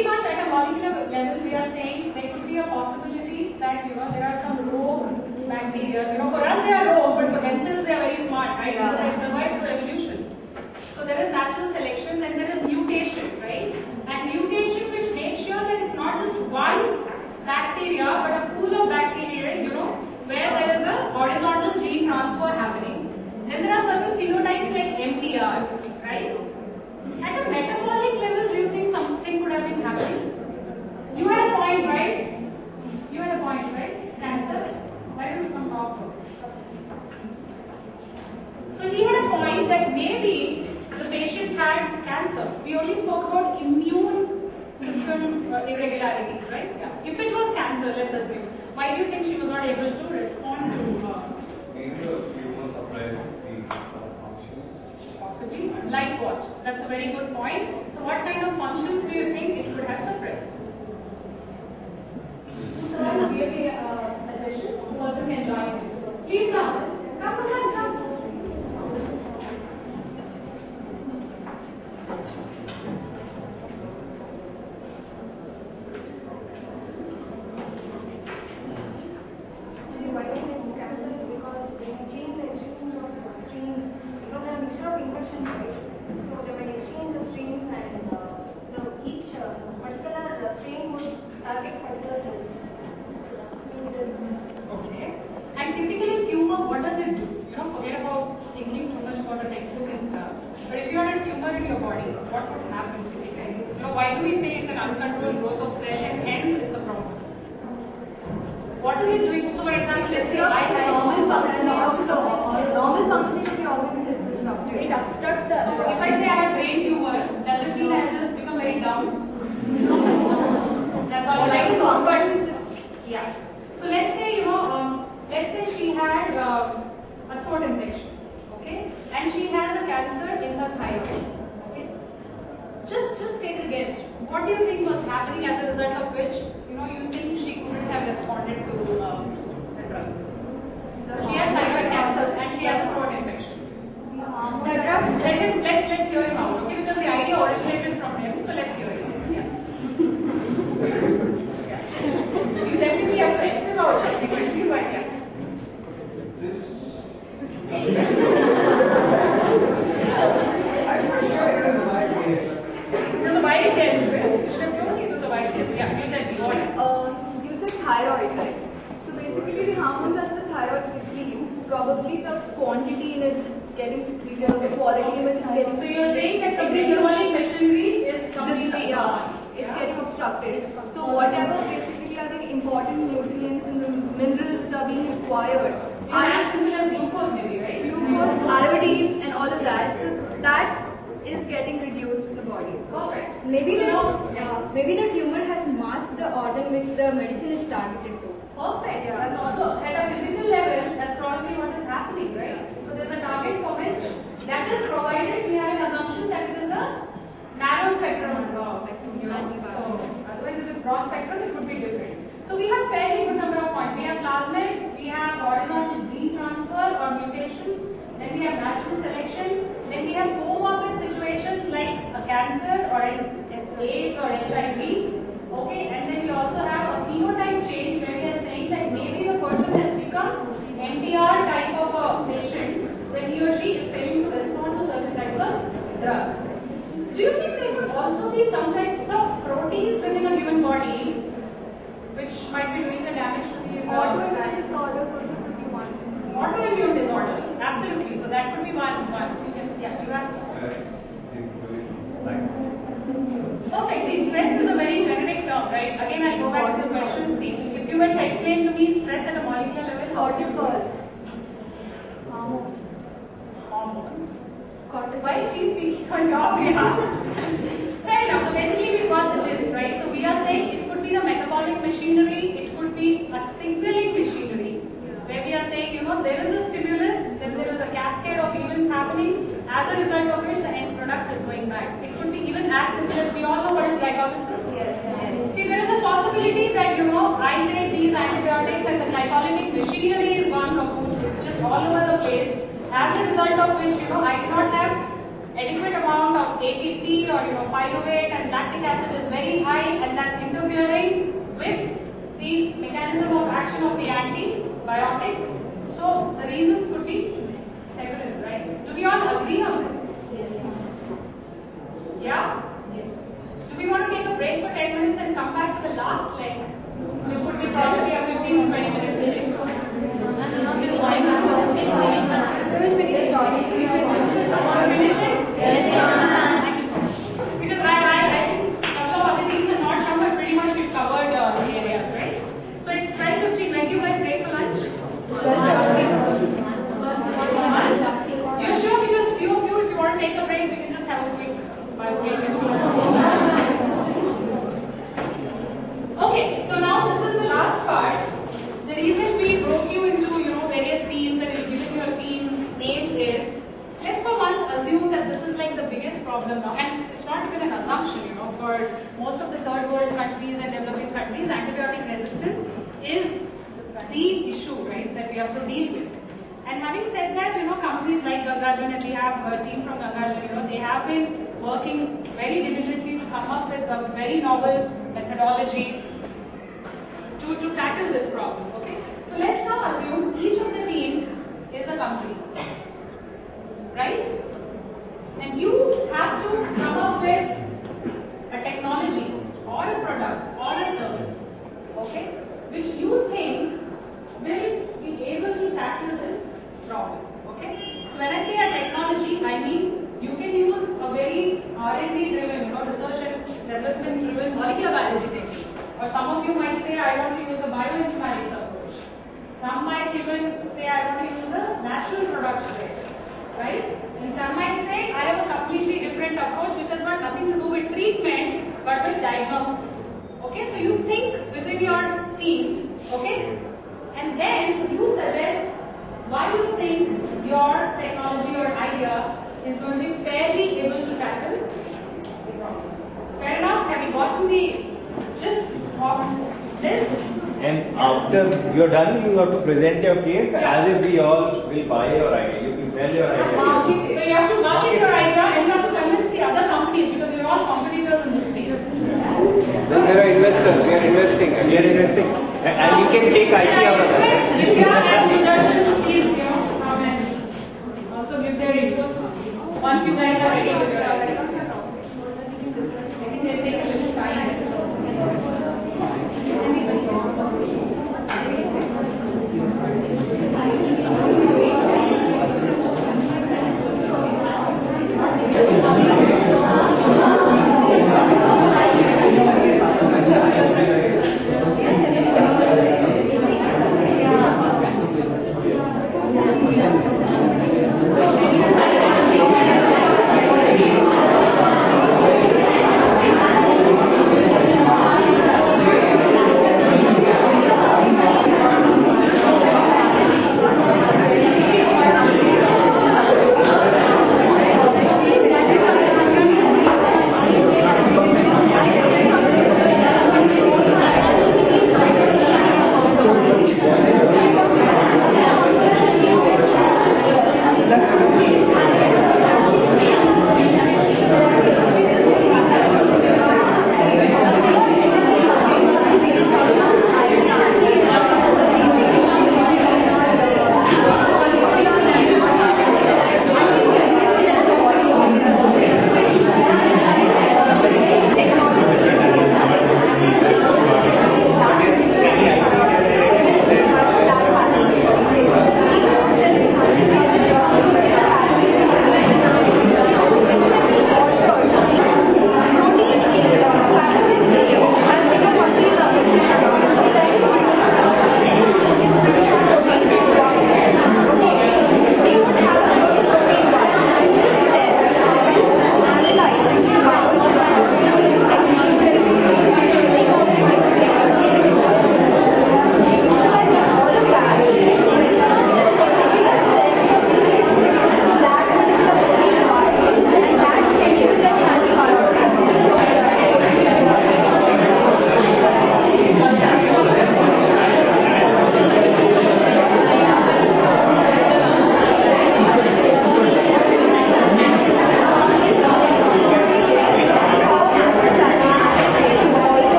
pretty much at a molecular level, we are saying there could be a possibility that there are some rogue bacteria. For us they are rogue, but for themselves they are very smart, right? Because they survived through evolution. So there is natural selection, and there is mutation, right? And mutation which makes sure that it's not just one bacteria, but a pool of bacteria, where there is a horizontal gene transfer happening. Then there are certain phenotypes like MTR, right? At a metabolic level, do you think something could have been happening? You had a point, right? You had a point, right? Cancer. Why don't you come talk to? So he had a point that maybe the patient had cancer. We only spoke about immune system irregularities, right? Yeah. If it was cancer, let's assume, why do you think she was not able to respond to? Maybe the tumor suppressed the functions. Possibly. Like what? That's a very good point. So what kind of functions do you think it could have suppressed? So I would give a suggestion. Who also can join? Please come. Come. Why do we say it's an uncontrolled growth of cell and hence it's a problem? What is it doing? So for example, let's say normal functioning of the organ is disrupted. It obstructs the. So if I say I have brain tumor, does it mean I have just become very dumb? That's all I like. Yeah. So let's say she had a throat infection, okay, and she has a cancer in her thyroid. Just take a guess. What do you think was happening as a result of which, you think she couldn't have responded to the drugs? She has thyroid cancer and she has a throat infection. The drugs. Let's hear him out, okay? Because the idea originated from him, so let's hear it out. Yeah. You definitely have to explain about something, but yeah. I'm not sure it is my case. It was a wild guess. You should have told me it was a wild guess. Yeah, you tell me what. You said thyroid, right? So basically the hormones that the thyroid secretes, probably the quantity in which it's getting secreted or the quality in which it's getting secreted. So you're saying that the metabolic machinery is completely gone. It's getting obstructed. So whatever basically are the important nutrients and the minerals which are being required are as simple as glucose maybe, right? Glucose, iodine and all of that. So that is getting reduced in the body. Perfect. Maybe the tumor has masked the organ which the medicine is targeted to. Perfect. Yeah. That's also at a physical level, that's probably what is happening, right? So there's a target for which that is provided. We have an assumption that it is a narrow spectrum. So otherwise, if it's broad spectrum, it would be different. So we have fairly good number of points. We have plasmid, we have horizontal gene transfer or mutations, then we have natural selection, then we have comorbid situations like a cancer or an AIDS or HIV. Okay, and then we also have a phenotype change where we are saying that maybe the person has become MTR type of a patient when he or she is failing to respond to certain types of drugs. Do you think there could also be some types of proteins within a human body which might be doing the damage to these autoimmune disorders also could be one. Autoimmune disorders, absolutely. So that could be one. Yeah, you asked. Perfect. See, stress is a very generic term, right? Again, I'll go back to the question. See, if you were to explain to me stress at a molecular level, cortisol. Hormones. Cortisol. Why is she speaking on your behalf? Fair enough. So basically, we got the gist, right? So we are saying it could be the metabolic machinery, it could be a signaling machinery, where we are saying, there is a stimulus, then there is a cascade of events happening, as a result of which the end product is going back. It could be even as simple as we all know what is glycolysis. Yes. See, there is a possibility that, I take these antibiotics and the glycolytic machinery is gone kaput. It's just all over the place. As a result of which, I cannot have adequate amount of ATP or pyruvate and lactic acid is very high, and that's interfering with the mechanism of action of the antibiotics. So the reasons could be several, right? Do we all agree on this? Yes. Yeah? Yes. Do we want to take a break for 10 minutes and come back to the last leg? Which would be probably a 15 to 20 minutes leg. Want to finish it? Yes. Thank you so much. Because I think a couple of other things are not shown, but pretty much we've covered the areas, right? So it's 12:15. When do you guys break for lunch? You sure? Because few of you, if you want to take a break, we can just have a quick break. Okay, so now this is the last part. The reason we broke you into various teams and we've given you a team names is, let's for once assume that this is like the biggest problem now, and it's not even an assumption. For most of the third world countries and developing countries, antibiotic resistance is the issue, right, that we have to deal with. And having said that, companies like Gangajan, and we have a team from Gangajan, they have been working very diligently to come up with a very novel methodology to tackle this problem. Okay, so let's now assume each of the teams is a company, right? And you have to come up with a technology or a product or a service, okay, which you think will be able to tackle this problem. Okay, so when I say a technology, I mean you can use a very R&D driven, research and development driven molecular biology technique. Or some of you might say, I want to use a bioinformatics approach. Some might even say, I want to use a natural products way, right? And some might say, I have a completely different approach which has got nothing to do with treatment but with diagnostics. Okay, so you think within your teams, okay? And then you suggest why you think your technology or idea is going to be fairly able to tackle the problem. Fair enough? Have you gotten the gist of this? And after you're done, you have to present your case as if we all will buy your idea. You can sell your idea. So you have to market your idea and you have to convince the other companies because you're all competitors in this space. Then there are investors. We are investing. We are investing. And we can take IT out of that. Vidya and Sudarshan, please come and also give their inputs once you guys are ready with your idea.